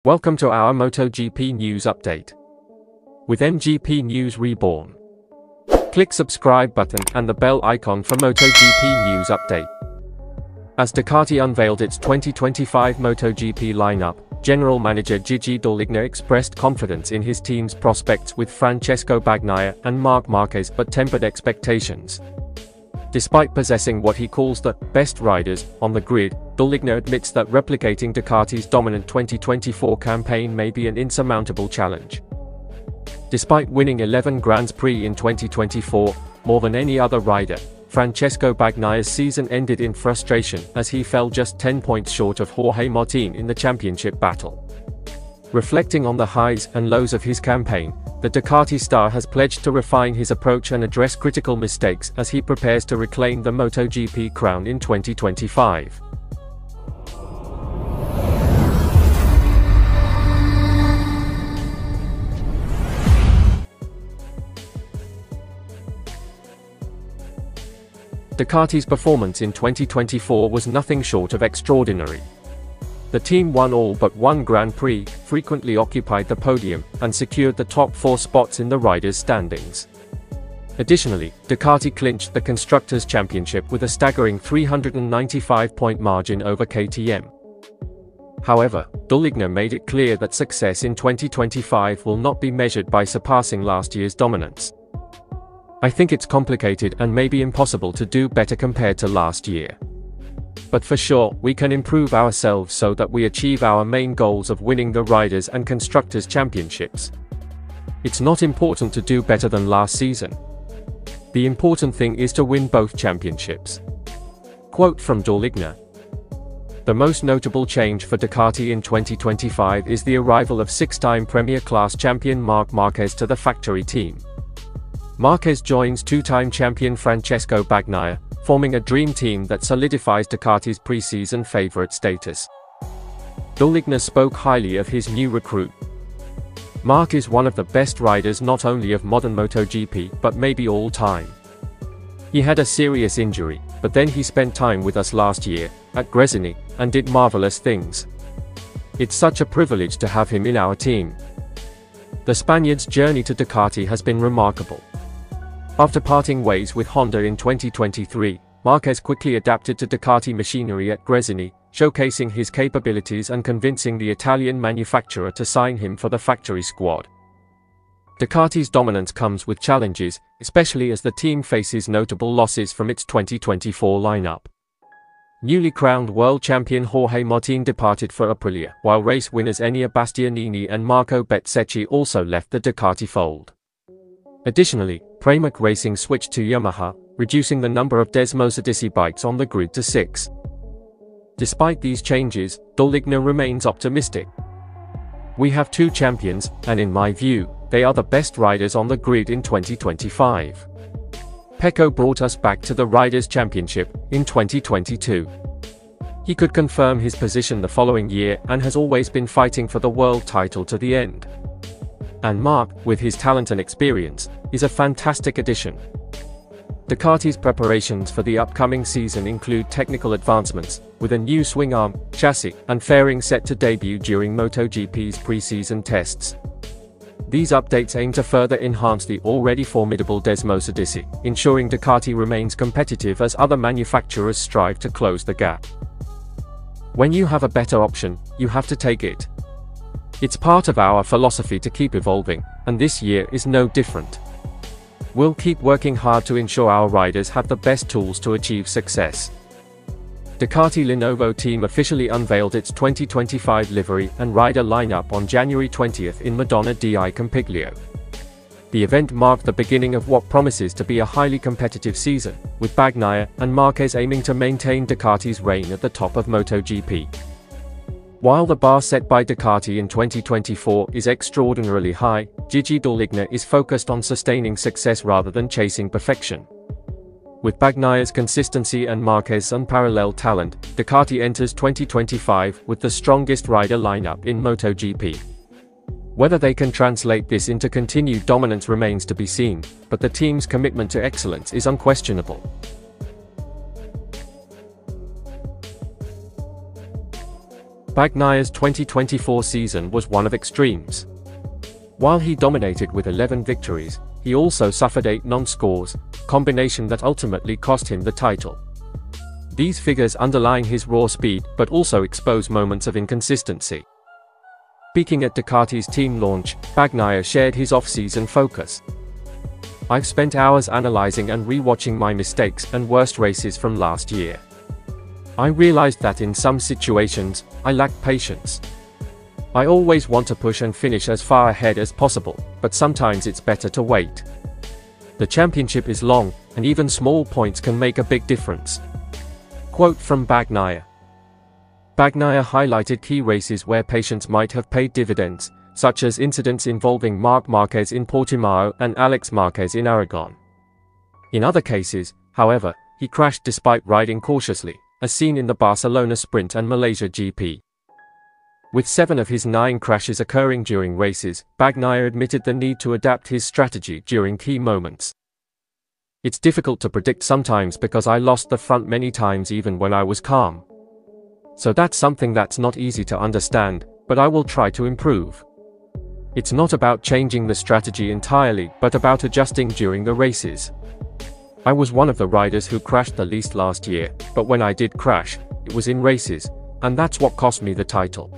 Welcome to our MotoGP news update. With MGP News Reborn. Click subscribe button and the bell icon for MotoGP news update. As Ducati unveiled its 2025 MotoGP lineup, General Manager Gigi Dall'Igna expressed confidence in his team's prospects with Francesco Bagnaia and Marc Márquez but tempered expectations. Despite possessing what he calls the best riders on the grid, Dall'Igna admits that replicating Ducati's dominant 2024 campaign may be an insurmountable challenge. Despite winning 11 Grands Prix in 2024, more than any other rider, Francesco Bagnaia's season ended in frustration as he fell just 10 points short of Jorge Martín in the championship battle. Reflecting on the highs and lows of his campaign, the Ducati star has pledged to refine his approach and address critical mistakes as he prepares to reclaim the MotoGP crown in 2025. Ducati's performance in 2024 was nothing short of extraordinary. The team won all but one Grand Prix, frequently occupied the podium, and secured the top 4 spots in the riders' standings. Additionally, Ducati clinched the Constructors' Championship with a staggering 395-point margin over KTM. However, Dall'Igna made it clear that success in 2025 will not be measured by surpassing last year's dominance. "I think it's complicated and maybe impossible to do better compared to last year. But for sure, we can improve ourselves so that we achieve our main goals of winning the Riders' and Constructors' Championships. It's not important to do better than last season. The important thing is to win both championships." Quote from Dall'Igna. The most notable change for Ducati in 2025 is the arrival of 6-time Premier Class champion Marc Márquez to the factory team. Márquez joins 2-time champion Francesco Bagnaia, forming a dream team that solidifies Ducati's pre-season favorite status. Dall'Igna spoke highly of his new recruit. "Marc is one of the best riders not only of modern MotoGP but maybe all time. He had a serious injury, but then he spent time with us last year, at Gresini, and did marvelous things. It's such a privilege to have him in our team." The Spaniard's journey to Ducati has been remarkable. After parting ways with Honda in 2023, Márquez quickly adapted to Ducati machinery at Gresini, showcasing his capabilities and convincing the Italian manufacturer to sign him for the factory squad. Ducati's dominance comes with challenges, especially as the team faces notable losses from its 2024 lineup. Newly crowned world champion Jorge Martín departed for Aprilia, while race winners Enea Bastianini and Marco Bezzecchi also left the Ducati fold. Additionally, Pramac Racing switched to Yamaha, reducing the number of Desmosedici bikes on the grid to 6. Despite these changes, Dall'Igna remains optimistic. "We have 2 champions, and in my view, they are the best riders on the grid in 2025. Pecco brought us back to the Riders' Championship in 2022. He could confirm his position the following year and has always been fighting for the world title to the end. And Marc, with his talent and experience, is a fantastic addition." Ducati's preparations for the upcoming season include technical advancements, with a new swing arm, chassis, and fairing set to debut during MotoGP's pre-season tests. These updates aim to further enhance the already formidable Desmosedici, ensuring Ducati remains competitive as other manufacturers strive to close the gap. When you have a better option, you have to take it. It's part of our philosophy to keep evolving, and this year is no different. We'll keep working hard to ensure our riders have the best tools to achieve success. Ducati Lenovo team officially unveiled its 2025 livery and rider lineup on January 20th in Madonna di Campiglio. The event marked the beginning of what promises to be a highly competitive season, with Bagnaia and Márquez aiming to maintain Ducati's reign at the top of MotoGP. While the bar set by Ducati in 2024 is extraordinarily high, Gigi Dall'Igna is focused on sustaining success rather than chasing perfection. With Bagnaia's consistency and Márquez's unparalleled talent, Ducati enters 2025 with the strongest rider lineup in MotoGP. Whether they can translate this into continued dominance remains to be seen, but the team's commitment to excellence is unquestionable. Bagnaia's 2024 season was one of extremes. While he dominated with 11 victories, he also suffered 8 non-scores, combination that ultimately cost him the title. These figures underline his raw speed but also expose moments of inconsistency. Speaking at Ducati's team launch, Bagnaia shared his off-season focus. "I've spent hours analyzing and re-watching my mistakes and worst races from last year. I realized that in some situations, I lacked patience. I always want to push and finish as far ahead as possible, but sometimes it's better to wait. The championship is long, and even small points can make a big difference." Quote from Bagnaia. Bagnaia highlighted key races where patience might have paid dividends, such as incidents involving Marc Márquez in Portimao and Alex Márquez in Aragon. In other cases, however, he crashed despite riding cautiously, as seen in the Barcelona Sprint and Malaysia GP. With 7 of his 9 crashes occurring during races, Bagnaia admitted the need to adapt his strategy during key moments. "It's difficult to predict sometimes because I lost the front many times even when I was calm. So that's something that's not easy to understand, but I will try to improve. It's not about changing the strategy entirely, but about adjusting during the races. I was one of the riders who crashed the least last year, but when I did crash, it was in races, and that's what cost me the title."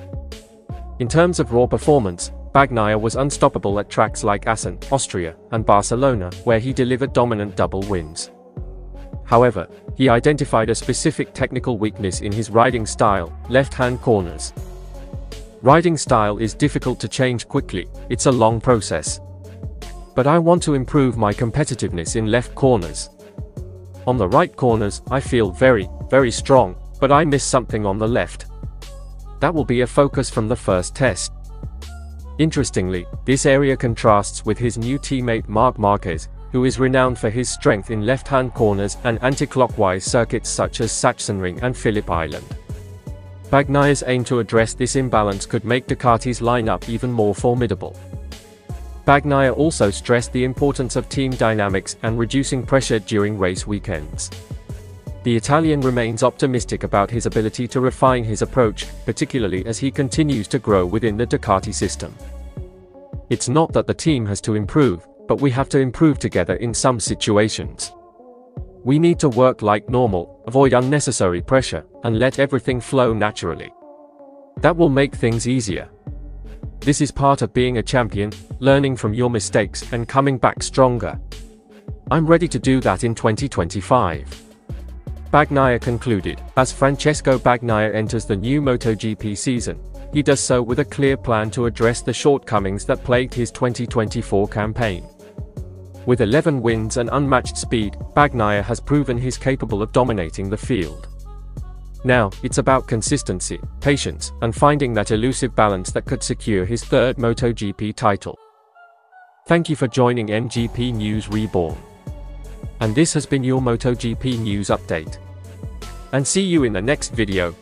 In terms of raw performance, Bagnaia was unstoppable at tracks like Assen, Austria, and Barcelona, where he delivered dominant double wins. However, he identified a specific technical weakness in his riding style: left-hand corners. "Riding style is difficult to change quickly, it's a long process. But I want to improve my competitiveness in left corners. On the right corners, I feel very strong, but I miss something on the left. That will be a focus from the first test." Interestingly, this area contrasts with his new teammate Marc Márquez, who is renowned for his strength in left-hand corners and anti-clockwise circuits such as Sachsenring and Phillip Island. Bagnaia's aim to address this imbalance could make Ducati's lineup even more formidable. Bagnaia also stressed the importance of team dynamics and reducing pressure during race weekends. The Italian remains optimistic about his ability to refine his approach, particularly as he continues to grow within the Ducati system. "It's not that the team has to improve, but we have to improve together in some situations. We need to work like normal, avoid unnecessary pressure, and let everything flow naturally. That will make things easier. This is part of being a champion, learning from your mistakes and coming back stronger. I'm ready to do that in 2025. Bagnaia concluded. As Francesco Bagnaia enters the new MotoGP season, he does so with a clear plan to address the shortcomings that plagued his 2024 campaign. With 11 wins and unmatched speed, Bagnaia has proven he's capable of dominating the field. Now, it's about consistency, patience, and finding that elusive balance that could secure his 3rd MotoGP title. Thank you for joining MGP News Reborn. And this has been your MotoGP News Update. And see you in the next video.